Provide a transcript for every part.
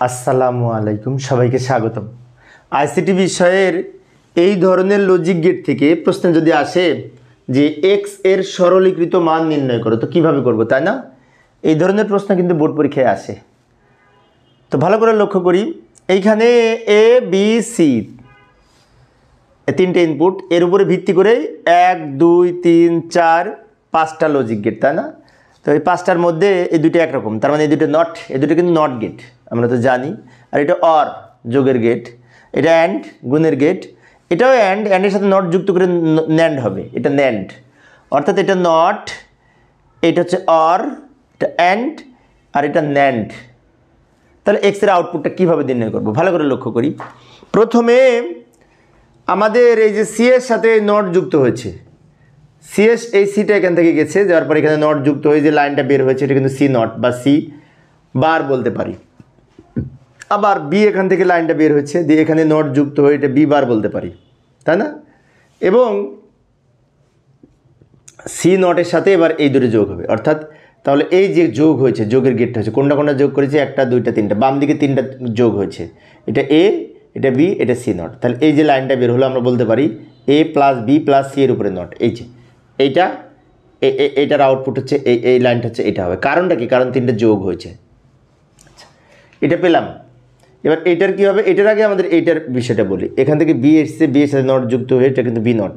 আসসালামু আলাইকুম, সবাইকে স্বাগতম। আইসিটি বিষয়ের এই ধরনের লজিক গেট থেকে প্রশ্ন যদি আসে যে এক্স এর সরলীকৃত মান নির্ণয় করো, তো কিভাবে করব, তাই না? এই ধরনের প্রশ্ন কিন্তু বোর্ড পরীক্ষায় আসে। তো ভালো করে লক্ষ্য করি, এইখানে এ বি সি তিনটে ইনপুট, এর উপরে ভিত্তি করে 1 2 3 4 5টা লজিক গেট, তাই না? তো এই পাঁচটার মধ্যে এই দুটো একরকম, তার মানে এই দুটো নট, এই দুটো কিন্তু নট গেট, আমরা তো জানি। আর এটা অর যোগের গেট, এটা অ্যান্ড গুণের গেট, এটাও অ্যান্ডের সাথে নট যুক্ত করে ন্যান্ড হবে, এটা ন্যান্ড। অর্থাৎ এটা নট, এটা হচ্ছে অর, এটা অ্যান্ড, আর এটা ন্যান্ড। তাহলে এক্সের আউটপুটটা কীভাবে নির্ণয় করবো, ভালো করে লক্ষ্য করি। প্রথমে আমাদের এই যে সি এর সাথে নট যুক্ত হয়েছে, সিএস এই সিটা এখান থেকে গেছে, যাওয়ার পর এখানে নট যুক্ত হয়ে যে লাইনটা বের হয়েছে এটা কিন্তু সি নট বা সি বার বলতে পারি। আবার বি এখান থেকে লাইনটা বের হয়েছে, দিয়ে এখানে নট যুক্ত হয়ে এটা বি বার বলতে পারি, তাই না? এবং সি নটের সাথে এবার এই দুটো যোগ হবে, অর্থাৎ তাহলে এই যে যোগ হয়েছে, যোগের গেটটা হচ্ছে কোনটা কোনটা যোগ করেছে, একটা দুইটা তিনটা, বাম দিকে তিনটা যোগ হয়েছে, এটা এ, এটা বি, এটা সি নট। তাহলে এই যে লাইনটা বের হলো আমরা বলতে পারি এ প্লাস বি প্লাস সি এর উপরে নট। এই যে এইটা, এইটার আউটপুট হচ্ছে এই লাইনটা হচ্ছে এটা হবে। কারণটা কি? কারণ তিনটা যোগ হয়েছে। আচ্ছা, এটা পেলাম। এবার এইটার কী হবে? এটার আগে আমাদের এইটার বিষয়টা বলি। এখান থেকে বি এসছে, বি এর সাথে নট যুক্ত হয়ে এটা কিন্তু বি নট,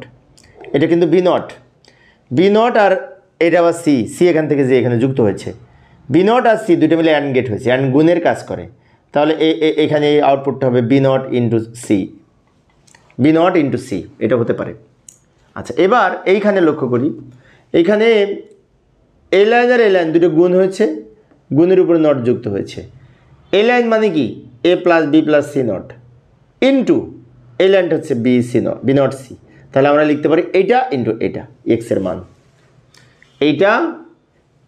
এটা কিন্তু বি নট, বি নট, আর এটা আবার সি, সি এখান থেকে যে এখানে যুক্ত হয়েছে, বি নট আর সি দুটো মিলে অ্যান্ড গেট হয়েছে, অ্যান্ড গুণের কাজ করে। তাহলে এখানে এই আউটপুটটা হবে B not into C, B not into C, এটা হতে পারে। আচ্ছা, এবার এইখানে লক্ষ্য করি, এইখানে এই লাইন আর এই লাইন দুটো গুণ হয়েছে, গুণের উপরে নট যুক্ত হয়েছে। এই লাইন মানে কি? A plus B plus C not into এই লাইনটা হচ্ছে B C not, B not C. তাহলে আমরা লিখতে পারি এইটা ইন্টু এইটা, এক্সের মান, এইটা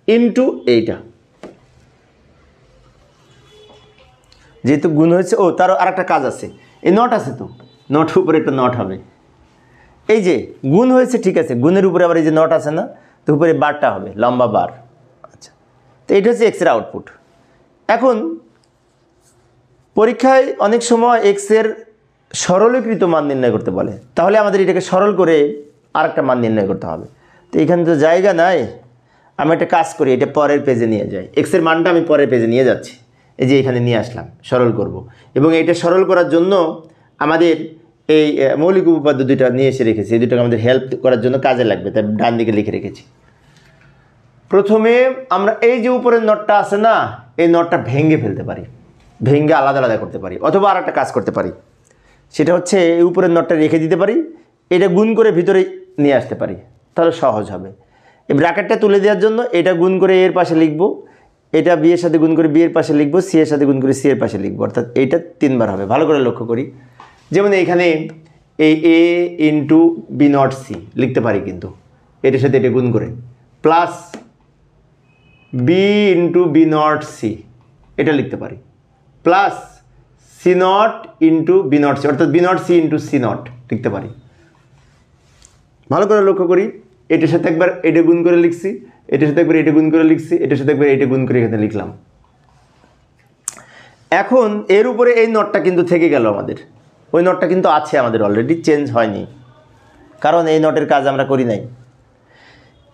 ইন্টু এইটা। যেহেতু গুণ হয়েছে, ও তারও আর একটা কাজ আছে, এই নট আছে তো, নট উপরে একটা নট হবে। এই যে গুণ হয়েছে, ঠিক আছে, গুণের উপরে আবার এই যে নট আছে না, তো উপরে বারটা হবে, লম্বা বার। আচ্ছা, তো এইটা হচ্ছে এক্সের আউটপুট। এখন পরীক্ষায় অনেক সময় এক্সের সরলীকৃত মান নির্ণয় করতে বলে, তাহলে আমাদের এটাকে সরল করে আরেকটা মান নির্ণয় করতে হবে। তো এখানে তো জায়গা নাই, আমি একটা কাজ করি, এটা পরের পেজে নিয়ে যাই, এক্সের মানটা আমি পরের পেজে নিয়ে যাচ্ছি, এই যে এখানে নিয়ে আসলাম, সরল করব। এবং এটা সরল করার জন্য আমাদের এই মৌলিক উপপাদ্য দুইটা নিয়ে এসে রেখেছি, এই দুটোকে আমাদের হেল্প করার জন্য কাজে লাগবে, তাই ডান দিকে লিখে রেখেছি। প্রথমে আমরা এই যে উপরের নটটা আছে না, এই নটটা ভেঙে ফেলতে পারি, ভেঙে আলাদা আলাদা করতে পারি, অথবা আর একটা কাজ করতে পারি, সেটা হচ্ছে এই উপরের নটটা রেখে দিতে পারি, এটা গুণ করে ভিতরে নিয়ে আসতে পারি, তাহলে সহজ হবে। এই ব্র্যাকেটটা তুলে দেওয়ার জন্য এটা গুণ করে এর পাশে লিখব, এটা বি এর সাথে গুণ করে বি এর পাশে লিখব, সি এর সাথে গুণ করে সি এর পাশে লিখব, অর্থাৎ এইটা 3 বার হবে। ভালো করে লক্ষ্য করি, যেমন এইখানে এই A into B not C লিখতে পারি, কিন্তু এটার সাথে এটা গুণ করে, plus B into B not C এটা লিখতে পারি, plus C not into B not C, অর্থাৎ B not C into C not লিখতে পারি। ভালো করে লক্ষ্য করি, এটার সাথে একবার এটা গুণ করে লিখছি, এটার সাথে একবার এটা গুণ করে লিখছি, এটার সাথে একবার এটা গুণ করে এখানে লিখলাম। এখন এর উপরে এই নটটা কিন্তু থেকে গেল আমাদের, ওই নটটা কিন্তু আছে আমাদের অলরেডি, চেঞ্জ হয়নি, কারণ এই নটের কাজ আমরা করি নাই।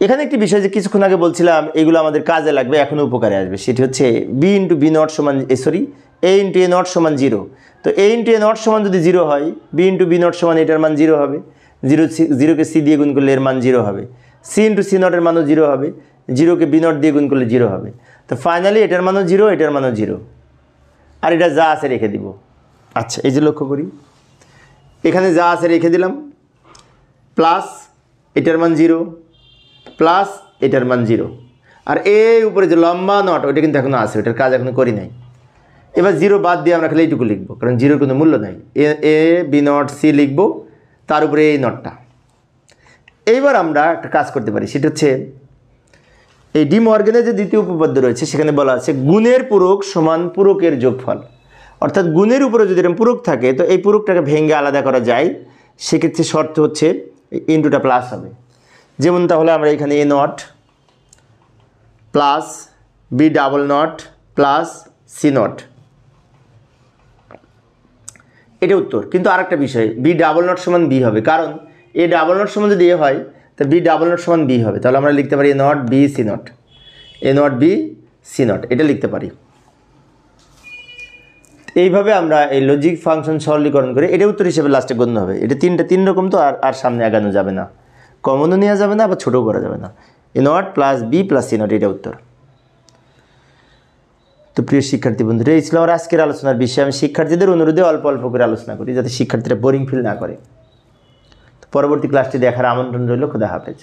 এখানে একটি বিষয় যে কিছুক্ষণ আগে বলছিলাম এগুলো আমাদের কাজে লাগবে, এখনও উপকারে আসবে, সেটি হচ্ছে বি ইন্টু বি নট সমান এ ইন্টু এ নট সমান 0। তো এ ইন্টু এ নট সমান যদি 0 হয়, বি ইন্টু বি নট সমান এটার মান 0 হবে, 0কে সি দিয়ে গুণ করলে এর মান 0 হবে, সি ইন্টু সি নটের মানও 0 হবে, 0কে বি নট দিয়ে গুণ করলে 0 হবে। তো ফাইনালি এটার মানও 0, এটার মানও 0, আর এটা যা আছে রেখে দিব। আচ্ছা, এই যে লক্ষ্য করি, এখানে যা আছে রেখে দিলাম, প্লাস এটার মান 0, প্লাস এটার মান 0, আর এই উপরে যে লম্বা নট ওইটা কিন্তু এখনও আছে, ওটার কাজ এখনও করি নাই। এবার 0 বাদ দিয়ে আমরা খালি এইটুকু লিখবো, কারণ 0-র কোনো মূল্য নাই। এ বি নট সি লিখবো, তার উপরে এই নটটা। এইবার আমরা একটা কাজ করতে পারি, সেটা হচ্ছে এই ডি মর্গানের যে দ্বিতীয় উপপাদ্য রয়েছে, সেখানে বলা আছে গুণের পূরক সমান পূরকের যোগফল। অর্থাৎ গুণের উপরে যদি এরকম পূরক থাকে, তো এই পূরকটাকে ভেঙে আলাদা করা যায়, সেক্ষেত্রে শর্ত হচ্ছে ইন্টুটা প্লাস হবে। যেমন তাহলে আমরা এখানে A not plus B double not plus C not এটা উত্তর। কিন্তু আরেকটা বিষয়, বি ডাবল নট সমান বি হবে, কারণ এ ডাবল নট সমান যদি এ হয় তা বি ডাবল নট সমান বি হবে। তাহলে আমরা লিখতে পারি A not B C not, A not B C not, এটা লিখতে পারি। এইভাবে আমরা এই লজিক ফাংশন সরলীকরণ করে এটা উত্তর হিসেবে লাস্টে গণ্য হবে। এটা তিন রকম, তো আর সামনে আগানো যাবে না, কমনও নেওয়া যাবে না, আবার ছোটও করা যাবে না। A not plus B plus C not, এটা উত্তর। তো প্রিয় শিক্ষার্থী বন্ধুরা, এই ছিল আমার আজকের আলোচনার বিষয়। আমি শিক্ষার্থীদের অনুরোধে অল্প অল্প করে আলোচনা করি, যাতে শিক্ষার্থীরা বোরিং ফিল না করে। তো পরবর্তী ক্লাসটি দেখার আমন্ত্রণ রইল। খোদা হাফেজ।